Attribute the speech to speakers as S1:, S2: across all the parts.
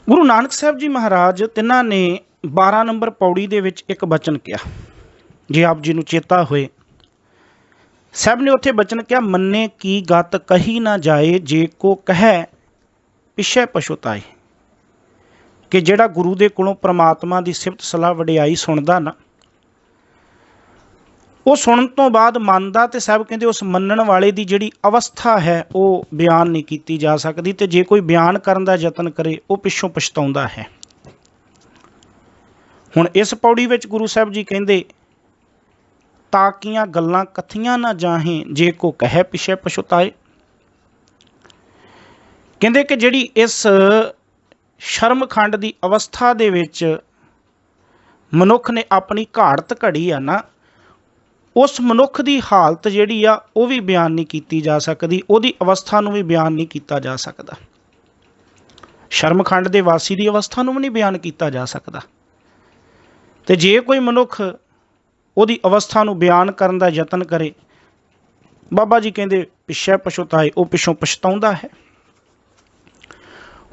S1: गुरु नानक साहब जी महाराज तिन्हां ने 12 नंबर पौड़ी दे विच एक बचन कहा, जे आप जी नूं चेता होए। साहब ने उत्थे बचन कहा, मन्ने की गत कही ना जाए, जे को कहे पिछे पछुताए। कि जिहड़ा गुरु दे कोलों परमात्मा की सिफत सलाह वडियाई सुनदा ना, वो सुनन तो बाद मनदा, ते साहब कहते उस मनण वाले की जिहड़ी अवस्था है वो बयान नहीं की जा सकती, तो जे कोई बयान करन दा यतन करे वो पिछों पछताउंदा है। हुण इस पौड़ी विच गुरु साहब जी कहंदे, ताकियां गल्लां कथियां ना जाहें, जे को कहे पिछे पछुताए। कहंदे कि जिहड़ी इस शर्मखंड की अवस्था दे विच मनुख ने अपनी घाड़त घड़ी आ ना, उस मनुख की हालत जिहड़ी आ वो भी बयान नहीं की जा सकती, उहदी अवस्था नूं भी बयान नहीं किया जा सकता। शर्मखंड के वासी की अवस्था नूं भी नहीं बयान किया जा सकता। तो जे कोई मनुख उहदी अवस्था नूं बयान करन दा यतन करे, बाबा जी कहंदे पिछे पछुताए, वो पिछों पछताउंदा है।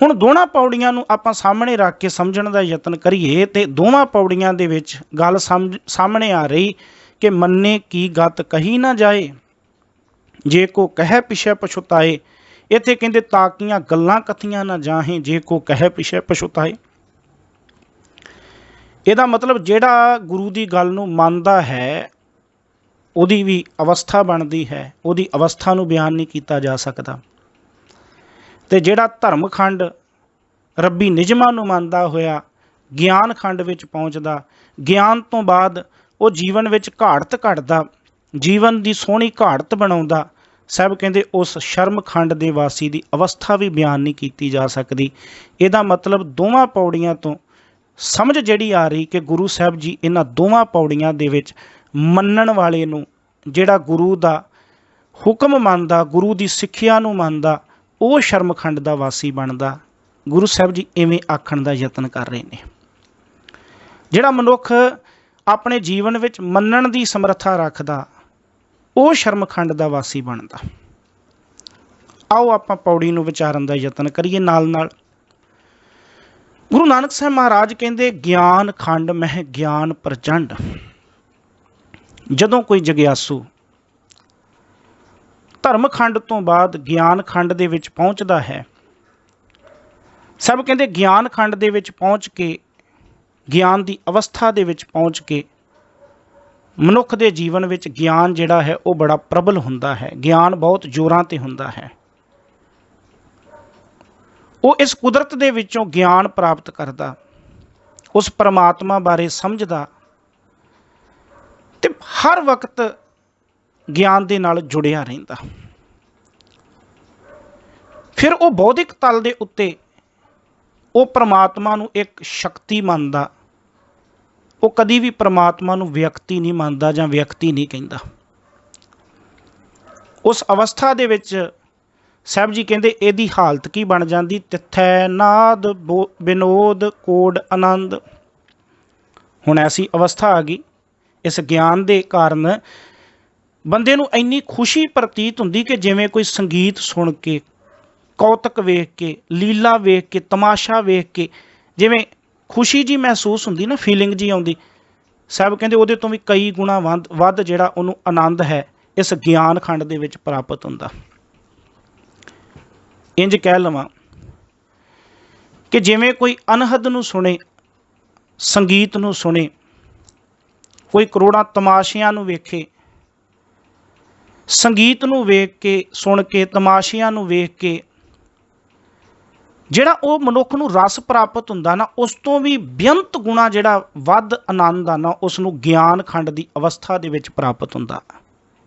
S1: हुण दोवां पौड़ियां नूं आपां सामने रख के समझण दा यतन करिए, ते दोवां पौड़ियां दे विच गल सामने आ रही कि मन्ने की गत कही ना जाए, जे को कहे पिछे पछुताए। इत्थे कहंदे ताकियां गल्लां कथियां ना जाहें, जे को कहे पिछे पछुताए। इहदा मतलब जिहड़ा गुरु की गल नूं मनदा है उहदी भी अवस्था बनती है, उहदी अवस्था नूं बयान नहीं किया जा सकता। ते जिहड़ा धर्मखंड रब्बी निजमां नूं मनदा होया ज्ञान खंड विच पहुँचदा, ज्ञान तो बाद वो जीवन विच घाड़त घड़दा, जीवन की सोहनी घाड़त बनाउंदा। साहब कहंदे उस शर्मखंड के वासी की अवस्था भी बयान नहीं की जा सकती। इहदा मतलब दोवां पौड़ियां तो समझ जिहड़ी आ रही कि गुरु साहब जी इन्हां दोवां पौड़ियां दे विच मन्नण वाले नूं, जिहड़ा गुरु दा हुक्म मनदा, गुरु की सिੱਖਿਆ नूं मनदा, वो शर्मखंड का वासी बनदा। गुरु साहब जी इवें आखण दा यतन कर रहे हैं। जिहड़ा मनुख अपने जीवन विच मन्नण की समर्था रखदा, वो शर्मखंड का वासी बनदा। आओ आपां पौड़ी नूं विचारन का यतन करिए नाल नाल। गुरु नानक साहब महाराज कहंदे, ज्ञान खंड मह ज्ञान प्रचंड। जदों कोई जग्यासू धर्म खंड तो बाद ज्ञान खंड दे विच पहुँचदा है, सब कहंदे ज्ञान खंड दे विच पहुँच के, ज्ञान की अवस्था दे विच पहुँच के मनुख के जीवन विच ज्ञान जिहड़ा है वो बड़ा प्रबल हुंदा है। ज्ञान बहुत जोरां ते हुंदा है। वो इस कुदरत दे विचों ज्ञान प्राप्त करदा, उस परमात्मा बारे समझदा, ते हर वक्त ज्ञान दे नाल जुड़िया रहिंदा। फिर वो बौद्धिक तल दे उत्ते वो परमात्मा नूं एक शक्ति मनदा, वो कदी भी परमात्मा नूं व्यक्ति नहीं मनदा जां व्यक्ति नहीं कहंदा। उस अवस्था दे विच साहब जी कहंदे इहदी हालत की बन जाती, तिथै नाद विनोद कोड आनंद। हुण ऐसी अवस्था आ गई इस ज्ञान के कारण बंदे नूं इन्नी खुशी प्रतीत हुंदी कि जिवें कोई संगीत सुन के, कौतक वेख के, लीला वेख के, तमाशा वेख के जिवें खुशी जी महसूस हुंदी ना, फीलिंग जी आउंदी। साहब कहंदे उहदे तो भी कई गुणा वध जिहड़ा उहनूं आनंद है इस ज्ञान खंड दे विच प्राप्त हुंदा। इंज कह लवां कि जिवें कोई अनहद नूं सुने, संगीत नूं सुने, कोई करोड़ां तमाशियां नूं वेखे, संगीत नूं वेख के, सुन के, तमाशियां नूं वेख के जिहड़ा वो मनुख नूं रस प्राप्त हुंदा ना, उस तो भी बेअंत गुणा जिहड़ा वध आनंद आ ना, उसनूं ज्ञान खंड की अवस्था दे विच प्राप्त हुंदा।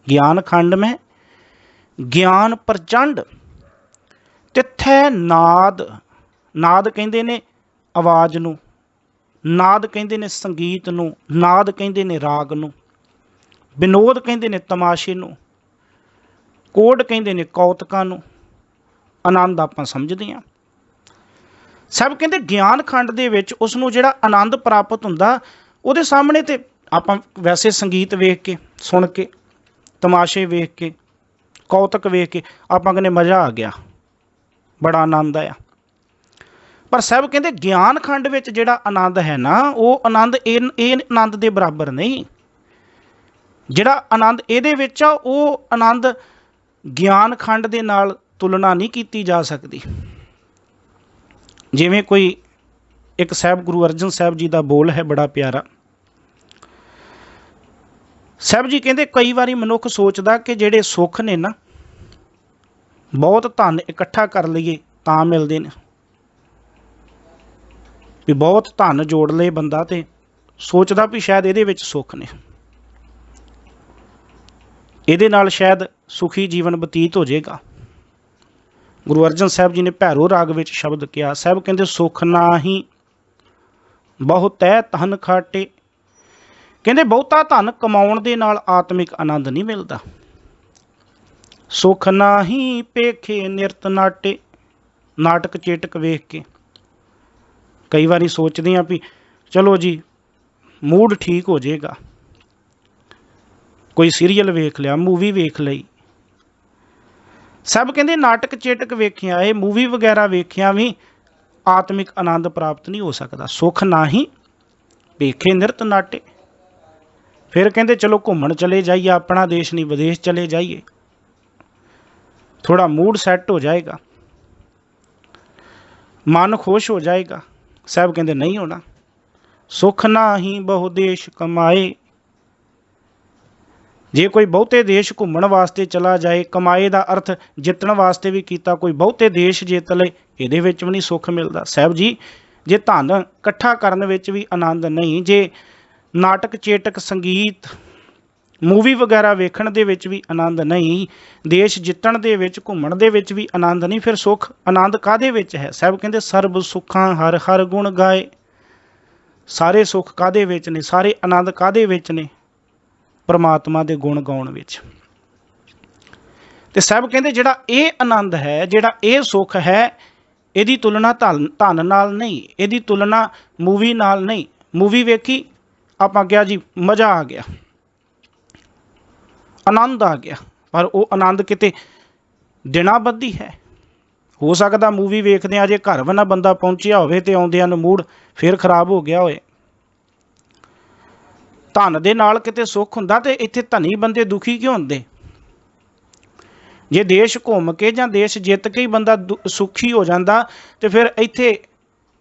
S1: ज्ञान खंड में ज्ञान प्रचंड। तिथै नाद, नाद कहंदे ने आवाज़ नूं, नाद कहंदे ने संगीत नूं, नाद कहंदे ने राग नूं, विनोद कहंदे ने तमाशे नूं, कोड कहंदे ने कौतकां नूं, आनंद आपां समझदे हां। सब कहंदे ज्ञान खंड दे विच उसनूं जिहड़ा आनंद प्राप्त हुंदा, उहदे सामने ते आपां वैसे संगीत वेख के, सुन के, तमाशे वेख के, कौतक वेख के आपां कहंदे मज़ा आ गया, बड़ा आनंद आया। ਪਰ ਸਾਹਿਬ ਕਹਿੰਦੇ ਗਿਆਨ ਖੰਡ ਵਿੱਚ ਜਿਹੜਾ ਆਨੰਦ ਹੈ ਨਾ, ਉਹ ਆਨੰਦ ਇਹ ਆਨੰਦ ਦੇ ਬਰਾਬਰ ਨਹੀਂ। ਜਿਹੜਾ ਆਨੰਦ ਇਹਦੇ ਵਿੱਚ ਆ, ਉਹ ਆਨੰਦ ਗਿਆਨ ਖੰਡ ਦੇ ਨਾਲ ਤੁਲਨਾ ਨਹੀਂ ਕੀਤੀ ਜਾ ਸਕਦੀ। ਜਿਵੇਂ ਕੋਈ ਇੱਕ ਸਾਹਿਬ ਗੁਰੂ ਅਰਜਨ ਸਾਹਿਬ ਜੀ ਦਾ ਬੋਲ ਹੈ ਬੜਾ ਪਿਆਰਾ। ਸਾਹਿਬ ਜੀ ਕਹਿੰਦੇ ਕਈ ਵਾਰੀ ਮਨੁੱਖ ਸੋਚਦਾ ਕਿ ਜਿਹੜੇ ਸੁੱਖ ਨੇ ਨਾ, ਬਹੁਤ ਧਨ ਇਕੱਠਾ ਕਰ ਲਈਏ ਤਾਂ ਮਿਲਦੇ ਨੇ, ਵੀ ਬਹੁਤ ਧਨ ਜੋੜ ਲਏ ਬੰਦਾ ਤੇ ਸੋਚਦਾ ਵੀ ਸ਼ਾਇਦ ਇਹਦੇ ਵਿੱਚ ਸੁੱਖ ਨੇ, ਇਹਦੇ ਨਾਲ ਸ਼ਾਇਦ ਸੁਖੀ ਜੀਵਨ ਬਤੀਤ ਹੋ ਜਾਏਗਾ। ਗੁਰੂ ਅਰਜਨ ਸਾਹਿਬ ਜੀ ਨੇ ਭੈਰੋ ਰਾਗ ਵਿੱਚ ਸ਼ਬਦ ਕਿਹਾ। ਸਾਹਿਬ ਕਹਿੰਦੇ ਸੁੱਖ ਨਾਹੀਂ ਬਹੁ ਤੈ ਧਨ ਖਾਟੇ। ਕਹਿੰਦੇ ਬਹੁਤਾ ਧਨ ਕਮਾਉਣ ਦੇ ਨਾਲ ਆਤਮਿਕ ਆਨੰਦ ਨਹੀਂ ਮਿਲਦਾ। ਸੁੱਖ ਨਾਹੀਂ ਪੇਖੇ ਨਿਰਤ ਨਾਟੇ। ਨਾਟਕ ਚੇਟਕ ਵੇਖ ਕੇ ਕਈ ਵਾਰੀ ਸੋਚਦੇ ਹਾਂ ਵੀ ਚਲੋ ਜੀ ਮੂਡ ਠੀਕ ਹੋ ਜਾਏਗਾ, ਕੋਈ ਸੀਰੀਅਲ ਵੇਖ ਲਿਆ, ਮੂਵੀ ਵੇਖ ਲਈ। ਸਭ ਕਹਿੰਦੇ ਨਾਟਕ ਚੇਟਕ ਵੇਖਿਆ, ਇਹ ਮੂਵੀ ਵਗੈਰਾ ਵੇਖਿਆ ਵੀ ਆਤਮਿਕ ਆਨੰਦ ਪ੍ਰਾਪਤ ਨਹੀਂ ਹੋ ਸਕਦਾ। ਸੁੱਖ ਨਾਹੀਂ ਪੇਖੇ ਨਿਰਤ ਨਾਟੇ। ਫਿਰ ਕਹਿੰਦੇ ਚਲੋ ਘੁੰਮਣ ਚਲੇ ਜਾਈਏ, ਆਪਣਾ ਦੇਸ਼ ਨਹੀਂ ਵਿਦੇਸ਼ ਚਲੇ ਜਾਈਏ, ਥੋੜਾ ਮੂਡ ਸੈੱਟ ਹੋ ਜਾਏਗਾ, ਮਨ ਖੁਸ਼ ਹੋ ਜਾਏਗਾ। ਸਾਹਿਬ ਕਹਿੰਦੇ ਨਹੀਂ ਹੋਣਾ। ਸੁੱਖ ਨਾਹੀਂ ਬਹੁ ਦੇਸ਼ ਕਮਾਏ। ਜੇ ਕੋਈ ਬਹੁਤੇ ਦੇਸ਼ ਘੁੰਮਣ ਵਾਸਤੇ ਚਲਾ ਜਾਏ, ਕਮਾਏ ਦਾ ਅਰਥ ਜਿੱਤਣ ਵਾਸਤੇ ਵੀ ਕੀਤਾ, ਕੋਈ ਬਹੁਤੇ ਦੇਸ਼ ਜਿੱਤ ਲਏ, ਇਹਦੇ ਵਿੱਚ ਵੀ ਨਹੀਂ ਸੁੱਖ ਮਿਲਦਾ। ਸਾਹਿਬ ਜੀ ਜੇ ਧਨ ਇਕੱਠਾ ਕਰਨ ਵਿੱਚ ਵੀ ਆਨੰਦ ਨਹੀਂ, ਜੇ ਨਾਟਕ ਚੇਟਕ ਸੰਗੀਤ ਮੂਵੀ ਵਗੈਰਾ ਵੇਖਣ ਦੇ ਵਿੱਚ ਵੀ ਆਨੰਦ ਨਹੀਂ, ਦੇਸ਼ ਜਿੱਤਣ ਦੇ ਵਿੱਚ ਘੁੰਮਣ ਦੇ ਵਿੱਚ ਵੀ ਆਨੰਦ ਨਹੀਂ, ਫਿਰ ਸੁੱਖ ਆਨੰਦ ਕਾਹਦੇ ਵਿੱਚ ਹੈ? ਸਾਹਿਬ ਕਹਿੰਦੇ ਸਰਬ ਸੁੱਖਾਂ ਹਰ ਹਰ ਗੁਣ ਗਾਏ। ਸਾਰੇ ਸੁੱਖ ਕਾਹਦੇ ਵਿੱਚ ਨੇ, ਸਾਰੇ ਆਨੰਦ ਕਾਹਦੇ ਵਿੱਚ ਨੇ? ਪਰਮਾਤਮਾ ਦੇ ਗੁਣ ਗਾਉਣ ਵਿੱਚ। ਤੇ ਸਾਹਿਬ ਕਹਿੰਦੇ ਜਿਹੜਾ ਇਹ ਆਨੰਦ ਹੈ, ਜਿਹੜਾ ਇਹ ਸੁੱਖ ਹੈ, ਇਹਦੀ ਤੁਲਨਾ ਧਨ ਨਾਲ ਨਹੀਂ, ਇਹਦੀ ਤੁਲਨਾ ਮੂਵੀ ਨਾਲ ਨਹੀਂ। ਮੂਵੀ ਵੇਖੀ, ਆਪਾਂ ਕਿਹਾ ਜੀ ਮਜ਼ਾ ਆ ਗਿਆ, ਆਨੰਦ ਆ ਗਿਆ, ਪਰ ਉਹ ਆਨੰਦ ਕਿਤੇ ਦਿਨਾਂ ਬੱਧੀ ਹੈ। ਹੋ ਸਕਦਾ ਮੂਵੀ ਵੇਖਦੇ ਆ ਜੇ ਘਰ ਵੀ ਨਾ ਬੰਦਾ ਪਹੁੰਚਿਆ ਹੋਵੇ ਤੇ ਆਉਂਦਿਆਂ ਨੂੰ ਮੂਡ ਫਿਰ ਖਰਾਬ ਹੋ ਗਿਆ ਹੋਏ। ਧਨ ਦੇ ਨਾਲ ਕਿਤੇ ਸੁੱਖ ਹੁੰਦਾ ਤੇ ਇੱਥੇ ਧਨੀ ਬੰਦੇ ਦੁਖੀ ਕਿਉਂ ਹੁੰਦੇ? ਜੇ ਦੇਸ਼ ਘੁੰਮ ਕੇ ਜਾਂ ਦੇਸ਼ ਜਿੱਤ ਕੇ ਹੀ ਬੰਦਾ ਸੁਖੀ ਹੋ ਜਾਂਦਾ ਤੇ ਫਿਰ ਇੱਥੇ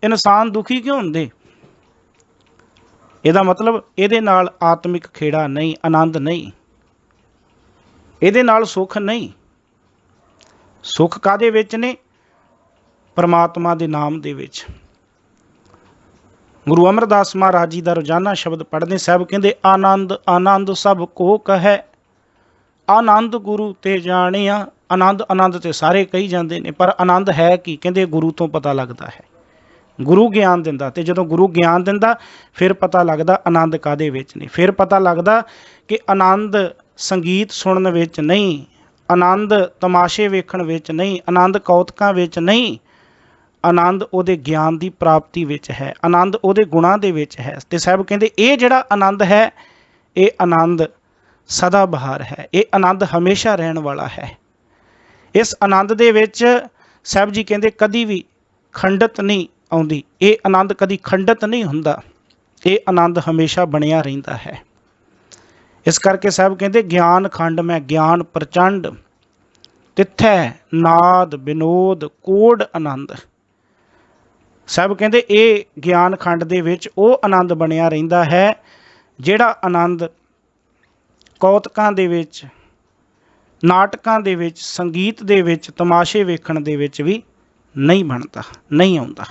S1: ਇਨਸਾਨ ਦੁਖੀ ਕਿਉਂ ਹੁੰਦੇ? ਇਹਦਾ ਮਤਲਬ ਇਹਦੇ ਨਾਲ ਆਤਮਿਕ ਖੇੜਾ ਨਹੀਂ, ਆਨੰਦ ਨਹੀਂ, ਇਹਦੇ ਨਾਲ ਸੁੱਖ ਨਹੀਂ। ਸੁੱਖ ਕਾਹਦੇ ਵਿੱਚ ਨੇ? ਪਰਮਾਤਮਾ ਦੇ ਨਾਮ ਦੇ ਵਿੱਚ। ਗੁਰੂ ਅਮਰਦਾਸ ਮਹਾਰਾਜ ਜੀ ਦਾ ਰੋਜ਼ਾਨਾ ਸ਼ਬਦ ਪੜ੍ਹਦੇ। ਸਾਹਿਬ ਕਹਿੰਦੇ ਆਨੰਦ ਆਨੰਦ ਸਭ ਕੋ ਕਹੈ, ਆਨੰਦ ਗੁਰੂ ਤੇ ਜਾਣਿਆ। ਆਨੰਦ ਆਨੰਦ ਤੇ ਸਾਰੇ ਕਹੀ ਜਾਂਦੇ ਨੇ, ਪਰ ਆਨੰਦ ਹੈ ਕੀ? ਕਹਿੰਦੇ ਗੁਰੂ ਤੋਂ ਪਤਾ ਲੱਗਦਾ ਹੈ। ਗੁਰੂ ਗਿਆਨ ਦਿੰਦਾ, ਤੇ ਜਦੋਂ ਗੁਰੂ ਗਿਆਨ ਦਿੰਦਾ ਫਿਰ ਪਤਾ ਲੱਗਦਾ ਆਨੰਦ ਕਾਹਦੇ ਵਿੱਚ ਨੇ। ਫਿਰ ਪਤਾ ਲੱਗਦਾ ਕਿ ਆਨੰਦ ਸੰਗੀਤ ਸੁਣਨ ਵਿੱਚ ਨਹੀਂ, ਆਨੰਦ ਤਮਾਸ਼ੇ ਵੇਖਣ ਵਿੱਚ ਨਹੀਂ, ਆਨੰਦ ਕੌਤਕਾਂ ਵਿੱਚ ਨਹੀਂ, ਆਨੰਦ ਉਹਦੇ ਗਿਆਨ ਦੀ ਪ੍ਰਾਪਤੀ ਵਿੱਚ ਹੈ, ਆਨੰਦ ਉਹਦੇ ਗੁਣਾਂ ਦੇ ਵਿੱਚ ਹੈ। ਤੇ ਸਾਹਿਬ ਕਹਿੰਦੇ ਇਹ ਜਿਹੜਾ ਆਨੰਦ ਹੈ, ਇਹ ਆਨੰਦ ਸਦਾ ਬਹਾਰ ਹੈ, ਇਹ ਆਨੰਦ ਹਮੇਸ਼ਾ ਰਹਿਣ ਵਾਲਾ ਹੈ। ਇਸ ਆਨੰਦ ਦੇ ਵਿੱਚ ਸਾਹਿਬ ਜੀ ਕਹਿੰਦੇ ਕਦੀ ਵੀ ਖੰਡਤ ਨਹੀਂ ਆਉਂਦੀ, ਇਹ ਆਨੰਦ ਕਦੀ ਖੰਡਤ ਨਹੀਂ ਹੁੰਦਾ, ਇਹ ਆਨੰਦ ਹਮੇਸ਼ਾ ਬਣਿਆ ਰਹਿੰਦਾ ਹੈ। ਇਸ ਕਰਕੇ ਸਾਹਿਬ ਕਹਿੰਦੇ ਗਿਆਨ ਖੰਡ ਮੈਂ ਗਿਆਨ ਪ੍ਰਚੰਡ, ਤਿੱਥੈ ਨਾਦ ਵਿਨੋਦ ਕੋਡ ਆਨੰਦ। ਸਾਹਿਬ ਕਹਿੰਦੇ ਇਹ ਗਿਆਨ ਖੰਡ ਦੇ ਵਿੱਚ ਉਹ ਆਨੰਦ ਬਣਿਆ ਰਹਿੰਦਾ ਹੈ ਜਿਹੜਾ ਆਨੰਦ ਕੌਤਕਾਂ ਦੇ ਵਿੱਚ, ਨਾਟਕਾਂ ਦੇ ਵਿੱਚ, ਸੰਗੀਤ ਦੇ ਵਿੱਚ, ਤਮਾਸ਼ੇ ਵੇਖਣ ਦੇ ਵਿੱਚ ਵੀ ਨਹੀਂ ਬਣਦਾ, ਨਹੀਂ ਆਉਂਦਾ।